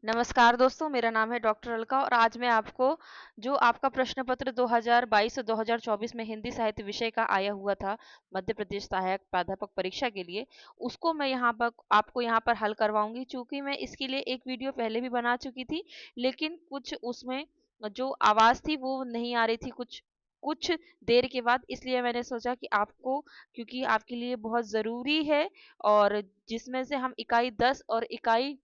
नमस्कार दोस्तों, मेरा नाम है डॉक्टर अलका और आज मैं आपको जो आपका प्रश्न पत्र 2022 और 2024 में हिंदी साहित्य विषय का आया हुआ था मध्य प्रदेश सहायक प्राध्यापक परीक्षा के लिए, उसको मैं यहाँ पर आपको यहाँ पर हल करवाऊंगी। चूंकि मैं इसके लिए एक वीडियो पहले भी बना चुकी थी, लेकिन कुछ उसमें जो आवाज़ थी वो नहीं आ रही थी कुछ कुछ देर के बाद, इसलिए मैंने सोचा कि आपको, क्योंकि आपके लिए बहुत ज़रूरी है और जिसमें से हम इकाई 10 और इकाई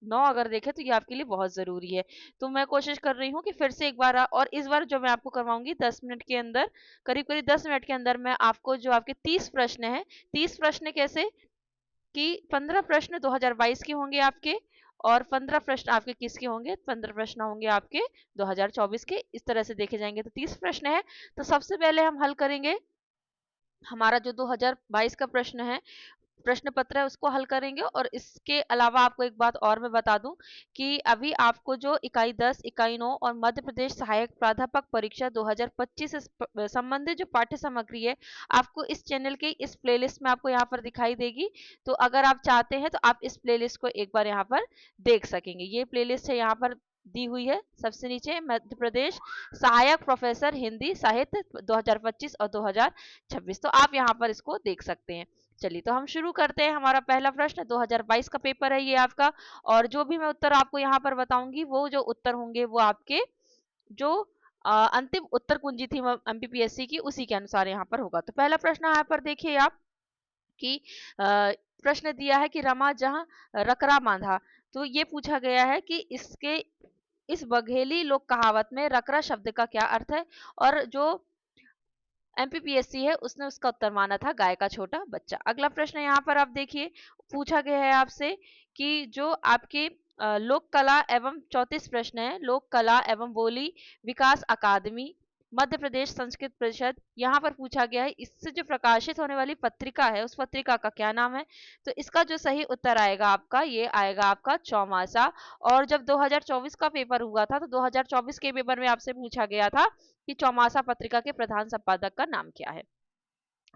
9 अगर देखें तो ये आपके लिए बहुत ज़रूरी है। तो मैं कोशिश कर रही हूँ कि फिर से एक बार और इस बार जो मैं आपको करवाऊँगी 10 मिनट के अंदर, करीब-करीब 10 मिनट के अंदर मैं आपको जो आपके 30 प्रश्न हैं, 30 प्रश्न कैसे कि 15 प्रश्न 2022 के होंगे आपके और 15 प्रश्न आपके किसके होंगे? 15 प्रश्न होंगे आपके 2024 के। इस तरह से देखे जाएँगे तो 30 प्रश्न हैं। तो सबसे पहले हम हल करेंगे हमारा जो 2022 का प्रश्न है, प्रश्न पत्र है, उसको हल करेंगे। और इसके अलावा आपको एक बात और मैं बता दूं कि अभी आपको जो इकाई 10, इकाई 9 और मध्य प्रदेश सहायक प्राध्यापक परीक्षा 2025 से संबंधित जो पाठ्य सामग्री है, आपको इस चैनल के इस प्लेलिस्ट में आपको यहाँ पर दिखाई देगी। तो अगर आप चाहते हैं तो आप इस प्लेलिस्ट को एक बार यहाँ पर देख सकेंगे। ये प्लेलिस्ट है, यहाँ पर दी हुई है सबसे नीचे, मध्य प्रदेश सहायक प्रोफेसर हिंदी साहित्य 2025 और 2026। तो आप यहाँ पर इसको देख सकते हैं। चलिए तो हम शुरू करते हैं। हमारा पहला प्रश्न 2022 का पेपर है ये आपका, और जो भी मैं उत्तर आपको यहाँ पर बताऊंगी वो जो उत्तर होंगे वो आपके जो अंतिम उत्तर कुंजी थी एमपीपीएससी की, उसी के अनुसार यहाँ पर होगा। तो पहला प्रश्न यहाँ पर देखिए आप कि प्रश्न दिया है कि रमा जहाँ रकरा बांधा। तो ये पूछा गया है कि इसके इस बघेली लोक कहावत में रकरा शब्द का क्या अर्थ है। और जो एमपीपीएससी है उसने उसका उत्तर माना था गाय का छोटा बच्चा। अगला प्रश्न यहाँ पर आप देखिए, पूछा गया है आपसे कि जो आपके लोक कला एवं 34 प्रश्न है, लोक कला एवं बोली विकास अकादमी मध्य प्रदेश संस्कृत परिषद, यहाँ पर पूछा गया है इससे जो प्रकाशित होने वाली पत्रिका है उस पत्रिका का क्या नाम है। तो इसका जो सही उत्तर आएगा आपका, ये आएगा आपका चौमासा। और जब 2024 का पेपर हुआ था तो 2024 के पेपर में आपसे पूछा गया था कि चौमासा पत्रिका के प्रधान संपादक का नाम क्या है।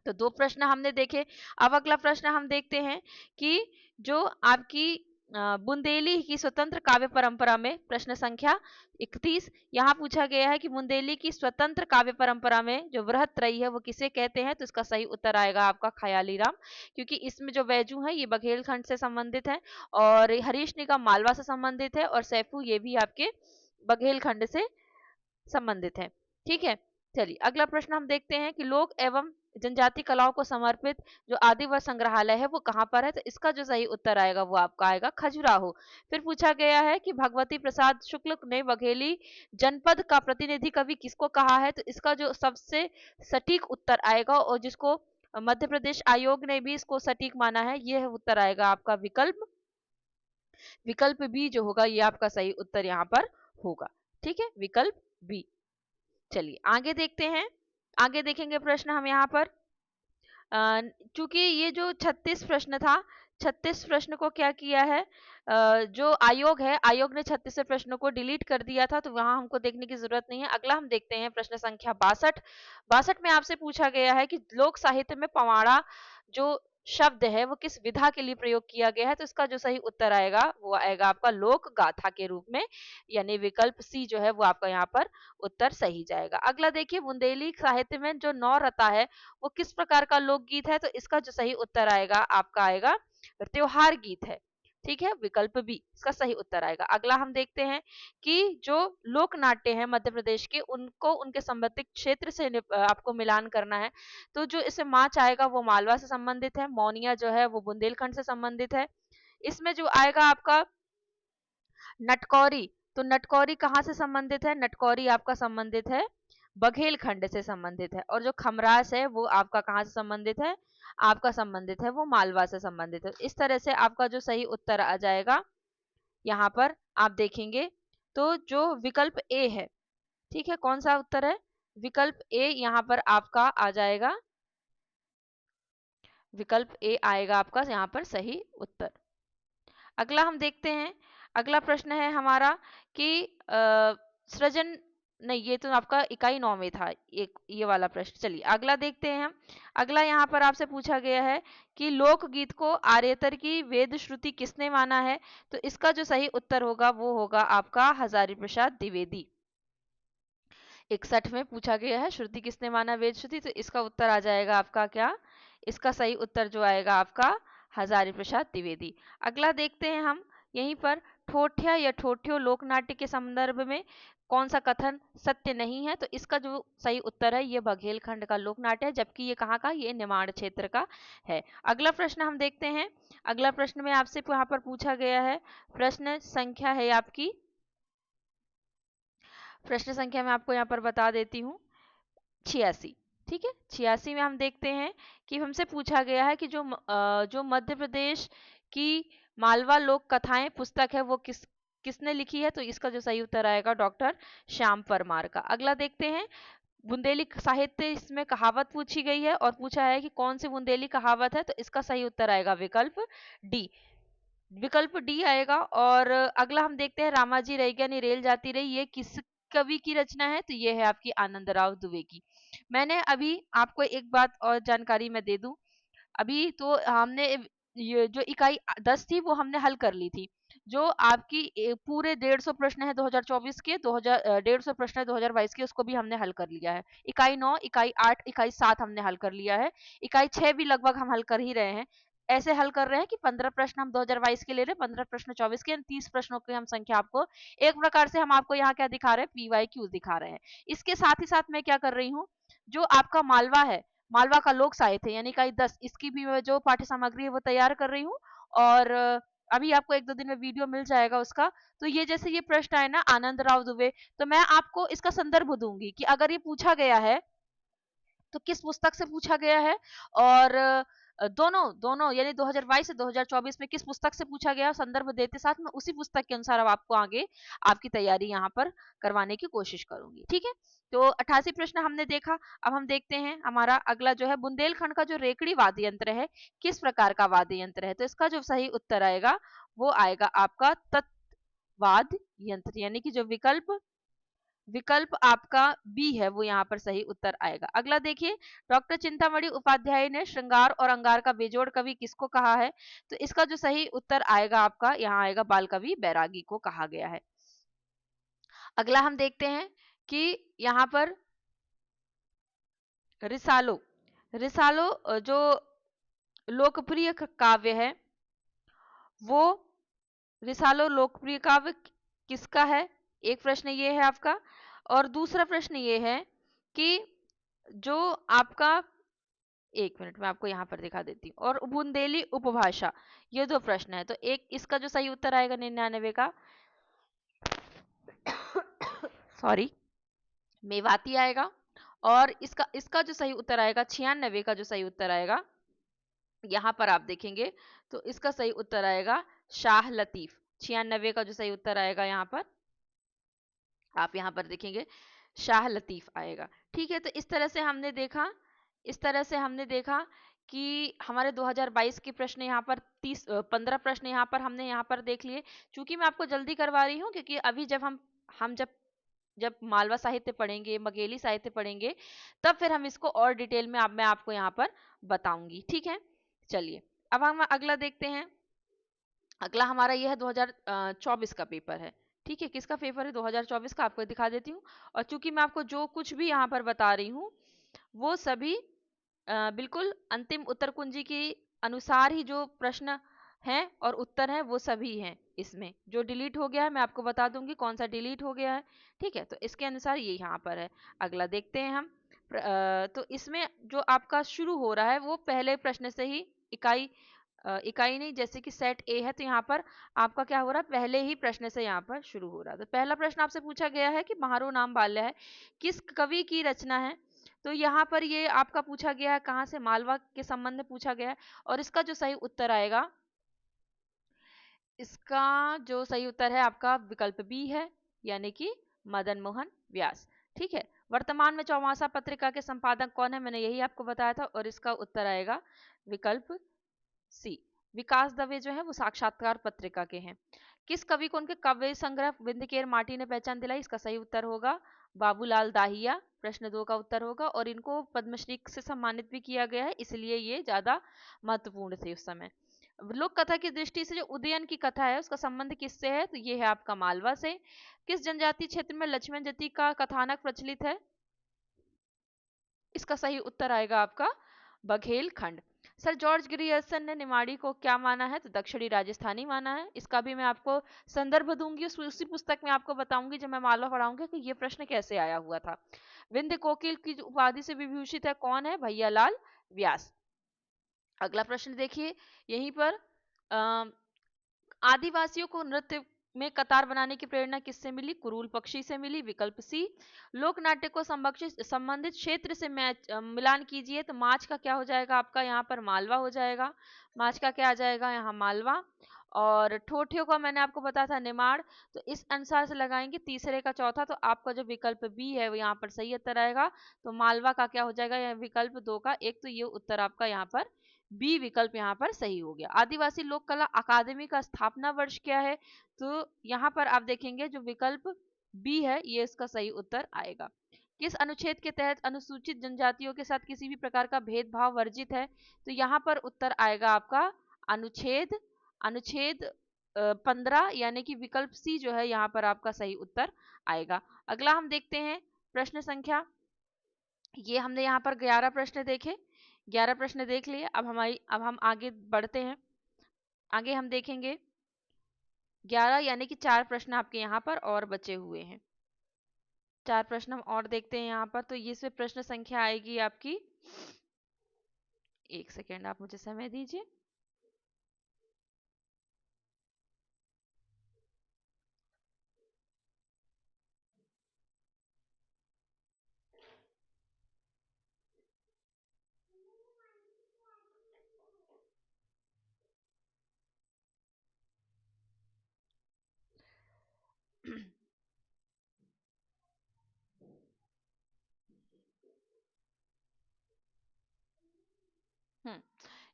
तो दो प्रश्न हमने देखे। अब अगला प्रश्न हम देखते हैं कि जो आपकी बुंदेली की स्वतंत्र काव्य परंपरा में प्रश्न संख्या 31, यहाँ पूछा गया है कि बुंदेली की स्वतंत्र काव्य परंपरा में जो वृहत्रयी है वो किसे कहते हैं। तो इसका सही उत्तर आएगा आपका ख्याली राम, क्योंकि इसमें जो बैजू है ये बघेलखंड से संबंधित है और हरीश निगम मालवा से संबंधित है और सैफू ये भी आपके बघेलखंड से संबंधित है। ठीक है, चलिए अगला प्रश्न हम देखते हैं कि लोक एवं जनजाति कलाओं को समर्पित जो आदिवासी संग्रहालय है वो कहाँ पर है। तो इसका जो सही उत्तर आएगा वो आपका आएगा खजुराहो। फिर पूछा गया है कि भगवती प्रसाद शुक्ल ने बघेली जनपद का प्रतिनिधि कवि किसको कहा है। तो इसका जो सबसे सटीक उत्तर आएगा और जिसको मध्य प्रदेश आयोग ने भी इसको सटीक माना है, यह उत्तर आएगा आपका विकल्प विकल्प बी जो होगा, ये आपका सही उत्तर यहाँ पर होगा। ठीक है, विकल्प बी। चलिए आगे देखते हैं। आगे देखेंगे प्रश्न हम यहाँ पर चूंकि ये जो 36 प्रश्न था, 36 प्रश्न को क्या किया है, जो आयोग है, आयोग ने 36 प्रश्नों को डिलीट कर दिया था, तो वहां हमको देखने की जरूरत नहीं है। अगला हम देखते हैं प्रश्न संख्या 62। 62 में आपसे पूछा गया है कि लोक साहित्य में पवाड़ा जो शब्द है वो किस विधा के लिए प्रयोग किया गया है। तो इसका जो सही उत्तर आएगा वो आएगा आपका लोक गाथा के रूप में, यानी विकल्प सी जो है वो आपका यहाँ पर उत्तर सही जाएगा। अगला देखिए, बुंदेली साहित्य में जो नौरता है वो किस प्रकार का लोकगीत है। तो इसका जो सही उत्तर आएगा आपका आएगा त्योहार गीत है। ठीक है, विकल्प बी इसका सही उत्तर आएगा। अगला हम देखते हैं कि जो लोक नाट्य है मध्य प्रदेश के, उनको उनके संबंधित क्षेत्र से आपको मिलान करना है। तो जो इसमें माच आएगा वो मालवा से संबंधित है, मौनिया जो है वो बुंदेलखंड से संबंधित है। इसमें जो आएगा आपका नटकौरी, तो नटकौरी कहाँ से संबंधित है, नटकौरी आपका संबंधित है बघेलखंड से संबंधित है। और जो खमरास है वो आपका कहाँ से संबंधित है, आपका संबंधित है वो मालवा से संबंधित है। इस तरह से आपका जो सही उत्तर आ जाएगा यहाँ पर आप देखेंगे तो जो विकल्प ए है। ठीक है, कौन सा उत्तर है, विकल्प ए यहाँ पर आपका आ जाएगा, विकल्प ए आएगा आपका यहाँ पर सही उत्तर। अगला हम देखते हैं। अगला प्रश्न है हमारा कि सृजन नहीं, ये तो आपका इकाई 9 में था, एक ये वाला प्रश्न। चलिए अगला देखते हैं हम। अगला यहाँ पर आपसे पूछा गया है कि लोकगीत को आर्यतर की वेद श्रुति किसने माना है? तो इसका जो सही उत्तर होगा वो होगा आपका हजारी प्रसाद द्विवेदी। 61 में पूछा गया है श्रुति किसने माना वेद श्रुति, तो इसका उत्तर आ जाएगा आपका क्या, इसका सही उत्तर जो आएगा आपका हजारी प्रसाद द्विवेदी। अगला देखते हैं हम यहीं पर, ठोठिया या ठोठियो लोकनाट्य के संदर्भ में कौन सा कथन सत्य नहीं है? तो इसका जो सही उत्तर है ये बघेलखंड का लोकनाट्य है, जबकि ये कहाँ का, ये निमाड़ क्षेत्र का है। अगला प्रश्न हम देखते हैं। अगला प्रश्न में आपसे यहाँ पर पूछा गया है, प्रश्न संख्या है आपकी, प्रश्न संख्या मैं आपको यहाँ पर बता देती हूँ, 86। ठीक है, 86 में हम देखते हैं कि हमसे पूछा गया है कि जो मध्य प्रदेश की मालवा लोक कथाएं पुस्तक है वो किसने लिखी है? तो इसका जो सही उत्तर आएगा डॉक्टर श्याम परमार का। अगला देखते हैं, बुंदेली साहित्य, इसमें कहावत पूछी गई है और पूछा है कि कौन सी बुंदेली कहावत है? तो इसका सही उत्तर आएगा विकल्प डी, विकल्प डी आएगा। और अगला हम देखते हैं, रामाजी रैया नी रेल जाती रही, ये किस कवि की रचना है? तो ये है आपकी आनंदराव दुबे की। मैंने अभी आपको एक बात और जानकारी मैं दे दूं, अभी तो हमने ये जो इकाई 10 थी वो हमने हल कर ली थी। जो आपकी पूरे 150 प्रश्न है 2024 के, 150 प्रश्न है 2022 के, उसको भी हमने हल कर लिया है। इकाई 9, इकाई 8, इकाई 7 हमने हल कर लिया है। इकाई 6 भी लगभग हम हल कर ही रहे हैं। ऐसे हल कर रहे हैं कि 15 प्रश्न हम 2022 के ले रहे हैं, 15 प्रश्न 24 के, 30 प्रश्नों की हम संख्या आपको एक प्रकार से हम आपको यहाँ क्या दिखा रहे हैं, PYQ दिखा रहे हैं। इसके साथ ही साथ मैं क्या कर रही हूँ, जो आपका मालवा है, मालवा का लोक साहित्य यानी इकाई 10, इसकी भी मैं जो पाठ्य सामग्री है वो तैयार कर रही हूँ। और अभी आपको 1-2 दिन में वीडियो मिल जाएगा उसका। तो ये जैसे ये प्रश्न आए ना आनंद राव दुबे, तो मैं आपको इसका संदर्भ दूंगी कि अगर ये पूछा गया है तो किस पुस्तक से पूछा गया है, और दोनों दोनों यानी 2022 से 2024 में किस पुस्तक से पूछा गया, संदर्भ देते साथ मैं उसी पुस्तक के अनुसार अब आपको आगे आपकी तैयारी यहाँ पर करवाने की कोशिश करूंगी। ठीक है, तो 88 प्रश्न हमने देखा। अब हम देखते हैं हमारा अगला जो है, बुंदेलखंड का जो रेकड़ी वाद्य यंत्र है किस प्रकार का वाद्य यंत्र है? तो इसका जो सही उत्तर आएगा वो आएगा आपका तत्वाद यंत्र, यानी कि जो विकल्प विकल्प आपका बी है वो यहाँ पर सही उत्तर आएगा। अगला देखिए, डॉक्टर चिंतामणि उपाध्याय ने श्रृंगार और अंगार का बेजोड़ कवि किसको कहा है? तो इसका जो सही उत्तर आएगा आपका यहाँ आएगा बाल कवि बैरागी को कहा गया है। अगला हम देखते हैं कि यहाँ पर रिसालो, रिसालो जो लोकप्रिय काव्य है वो, रिसालो लोकप्रिय काव्य किसका है? एक प्रश्न ये है आपका। और दूसरा प्रश्न ये है कि जो आपका, एक मिनट में आपको यहाँ पर दिखा देती हूँ, और बुंदेली उपभाषा, ये दो प्रश्न है। तो एक इसका जो सही उत्तर आएगा 99 का सॉरी मेवाती आएगा। और इसका इसका जो सही उत्तर आएगा 96 का जो सही उत्तर आएगा, यहाँ पर आप देखेंगे तो इसका सही उत्तर आएगा शाह लतीफ। 96 का जो सही उत्तर आएगा यहाँ पर आप यहाँ पर देखेंगे शाह लतीफ आएगा। ठीक है, तो इस तरह से हमने देखा, इस तरह से हमने देखा कि हमारे 2022 के प्रश्न यहाँ पर 15 प्रश्न यहाँ पर हमने यहाँ पर देख लिए। चूंकि मैं आपको जल्दी करवा रही हूँ क्योंकि अभी जब हम जब जब मालवा साहित्य पढ़ेंगे, मगेली साहित्य पढ़ेंगे, तब फिर हम इसको और डिटेल में मैं आपको यहाँ पर बताऊंगी। ठीक है, चलिए अब हम अगला देखते हैं। अगला हमारा यह है 2024 का पेपर है। ठीक है, किसका पेपर है 2024 का आपको दिखा देती हूँ। और चूंकि मैं आपको जो कुछ भी यहाँ पर बता रही हूँ वो सभी बिल्कुल अंतिम उत्तर कुंजी के अनुसार ही जो प्रश्न हैं और उत्तर हैं वो सभी हैं। इसमें जो डिलीट हो गया है मैं आपको बता दूंगी कौन सा डिलीट हो गया है। ठीक है, तो इसके अनुसार ये यहाँ पर है। अगला देखते हैं हम। तो इसमें जो आपका शुरू हो रहा है वो पहले प्रश्न से ही, इकाई नहीं, जैसे कि सेट ए है तो यहाँ पर आपका क्या हो रहा है, पहले ही प्रश्न से यहाँ पर शुरू हो रहा है। तो पहला प्रश्न आपसे पूछा गया है कि म्हारो नाम बाल्य है किस कवि की रचना है? तो यहाँ पर ये आपका पूछा गया है कहाँ से, मालवा के संबंध में पूछा गया है। और इसका जो सही उत्तर आएगा, इसका जो सही उत्तर है आपका विकल्प बी है, यानी कि मदन मोहन व्यास। ठीक है, वर्तमान में चौमासा पत्रिका के संपादक कौन है? मैंने यही आपको बताया था। और इसका उत्तर आएगा विकल्प सी, विकास दवे जो है वो साक्षात्कार पत्रिका के हैं। किस कवि को उनके काव्य संग्रह विंध्य केर माटी ने पहचान दिलाई? इसका सही उत्तर होगा बाबूलाल दाहिया। प्रश्न 2 का उत्तर होगा। और इनको पद्मश्री से सम्मानित भी किया गया है, इसलिए ये ज्यादा महत्वपूर्ण थे उस समय। लोक कथा की दृष्टि से जो उदयन की कथा है उसका संबंध किससे है? तो ये है आपका मालवा से। किस जनजातीय क्षेत्र में लक्ष्मण जति का कथानक प्रचलित है? इसका सही उत्तर आएगा आपका बघेल खंड। सर जॉर्ज ग्रियर्सन ने निमाड़ी को क्या माना है? तो दक्षिणी राजस्थानी माना है। इसका भी मैं आपको संदर्भ दूंगी, उसी पुस्तक में आपको बताऊंगी जब मैं मालवा पढ़ाऊंगी कि ये प्रश्न कैसे आया हुआ था। विंध्य कोकिल की उपाधि से विभूषित है कौन है? भैयालाल व्यास। अगला प्रश्न देखिए यहीं पर आदिवासियों को नृत्य में कतार बनाने की प्रेरणा किससे मिली? कुरूल पक्षी से मिली। विकल्प सी। लोक नाट्य को संबंधित क्षेत्र से मिलान कीजिए। तो माच का क्या हो जाएगा आपका यहाँ पर? मालवा हो जाएगा। माच का क्या आ जाएगा यहाँ? मालवा। और ठोठियों का मैंने आपको बताया था निमाड़। तो इस अनुसार से लगाएंगे तीसरे का चौथा, तो आपका जो विकल्प बी है वो यहाँ पर सही उत्तर आएगा। तो मालवा का क्या हो जाएगा? यह विकल्प 2 का एक, तो ये उत्तर आपका यहाँ पर बी विकल्प यहाँ पर सही हो गया। आदिवासी लोक कला अकादमी का स्थापना वर्ष क्या है? तो यहाँ पर आप देखेंगे जो विकल्प बी है ये इसका सही उत्तर आएगा। किस अनुच्छेद के तहत अनुसूचित जनजातियों के साथ किसी भी प्रकार का भेदभाव वर्जित है? तो यहाँ पर उत्तर आएगा आपका अनुच्छेद अनुच्छेद 15, यानी कि विकल्प सी जो है यहाँ पर आपका सही उत्तर आएगा। अगला हम देखते हैं प्रश्न संख्या, ये हमने यहाँ पर 11 प्रश्न देखे, 11 प्रश्न देख लिए। अब हम आगे बढ़ते हैं। आगे हम देखेंगे 11 यानी कि 4 प्रश्न आपके यहाँ पर और बचे हुए हैं। 4 प्रश्न हम और देखते हैं यहाँ पर। तो इसमें प्रश्न संख्या आएगी आपकी, एक सेकेंड आप मुझे समय दीजिए।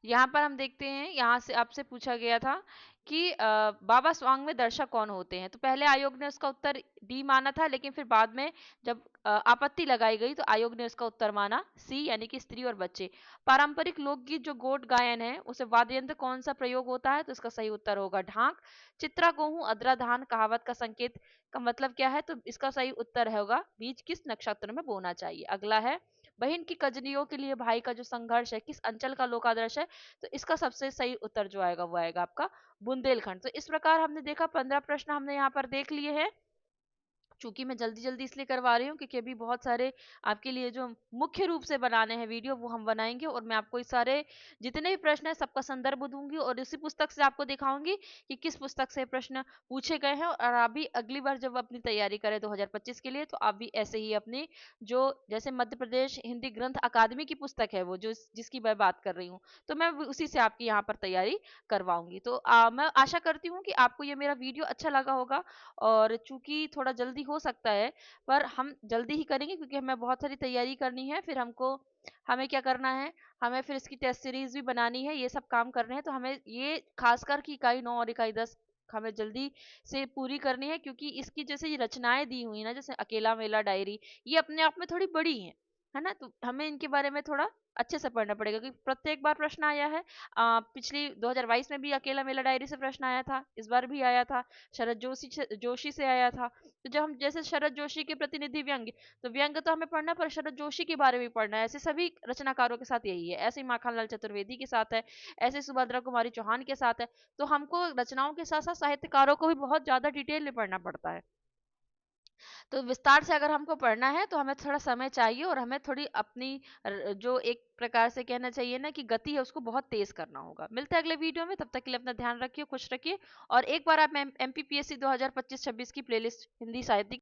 यहाँ पर हम देखते हैं, यहाँ से आपसे पूछा गया था कि बाबा स्वांग में दर्शक कौन होते हैं? तो पहले आयोग ने उसका उत्तर डी माना था, लेकिन फिर बाद में जब आपत्ति लगाई गई तो आयोग ने उसका उत्तर माना सी, यानी कि स्त्री और बच्चे। पारंपरिक लोकगीत जो गोट गायन है उसे वाद्य यंत्र कौन सा प्रयोग होता है? तो इसका सही उत्तर होगा ढाक। चित्रा गेहूं अदरा धान कहावत का संकेत का मतलब क्या है? तो इसका सही उत्तर होगा बीज किस नक्षत्र में बोना चाहिए। अगला है बहन की कजलियों के लिए भाई का जो संघर्ष है किस अंचल का लोक आदर्श है? तो इसका सबसे सही उत्तर जो आएगा वो आएगा आपका बुंदेलखंड। तो इस प्रकार हमने देखा 15 प्रश्न हमने यहाँ पर देख लिए हैं। चूंकि मैं जल्दी जल्दी इसलिए करवा रही हूँ क्योंकि अभी बहुत सारे आपके लिए जो मुख्य रूप से बनाने हैं वीडियो वो हम बनाएंगे, और मैं आपको इस सारे जितने भी प्रश्न है सबका संदर्भ दूंगी और इसी पुस्तक से आपको दिखाऊंगी कि किस पुस्तक से प्रश्न पूछे गए हैं। और आप भी अगली बार जब अपनी तैयारी करें 2025 के लिए तो आप भी ऐसे ही अपनी जो जैसे मध्य प्रदेश हिंदी ग्रंथ अकादमी की पुस्तक है वो जो जिसकी मैं बात कर रही हूँ, तो मैं उसी से आपकी यहाँ पर तैयारी करवाऊंगी। तो मैं आशा करती हूँ कि आपको ये मेरा वीडियो अच्छा लगा होगा। और चूंकि थोड़ा जल्दी हो सकता है पर हम जल्दी ही करेंगे क्योंकि हमें बहुत सारी तैयारी करनी है, फिर हमें क्या करना है, हमें फिर इसकी टेस्ट सीरीज भी बनानी है, ये सब काम करने हैं। तो हमें ये खासकर की इकाई 9 और इकाई 10 हमें जल्दी से पूरी करनी है, क्योंकि इसकी जैसे ये रचनाएं दी हुई ना, जैसे अकेला मेला डायरी, ये अपने आप में थोड़ी बड़ी है ना, तो हमें इनके बारे में थोड़ा अच्छे से पढ़ना पड़ेगा क्योंकि प्रत्येक बार प्रश्न आया है। पिछली 2022 में भी अकेला मेला डायरी से प्रश्न आया था, इस बार भी आया था, शरद जोशी से आया था। तो जब हम जैसे शरद जोशी के प्रतिनिधि व्यंग्य, तो व्यंग्य तो हमें पढ़ना पर शरद जोशी के बारे में पढ़ना है। ऐसे सभी रचनाकारों के साथ यही है, ऐसे ही माखनलाल चतुर्वेदी के साथ है, ऐसे सुभद्रा कुमारी चौहान के साथ है। तो हमको रचनाओं के साथ साथ साहित्यकारों को भी बहुत ज्यादा डिटेल में पढ़ना पड़ता है। तो विस्तार से अगर हमको पढ़ना है तो हमें थोड़ा समय चाहिए और हमें थोड़ी अपनी जो एक प्रकार से कहना चाहिए ना कि गति है उसको बहुत तेज करना होगा। मिलते हैं अगले वीडियो में, तब तक के लिए अपना ध्यान रखिए, खुश रखिए। और एक बार आप MPPSC 2025-26 की प्लेलिस्ट हिंदी साहित्य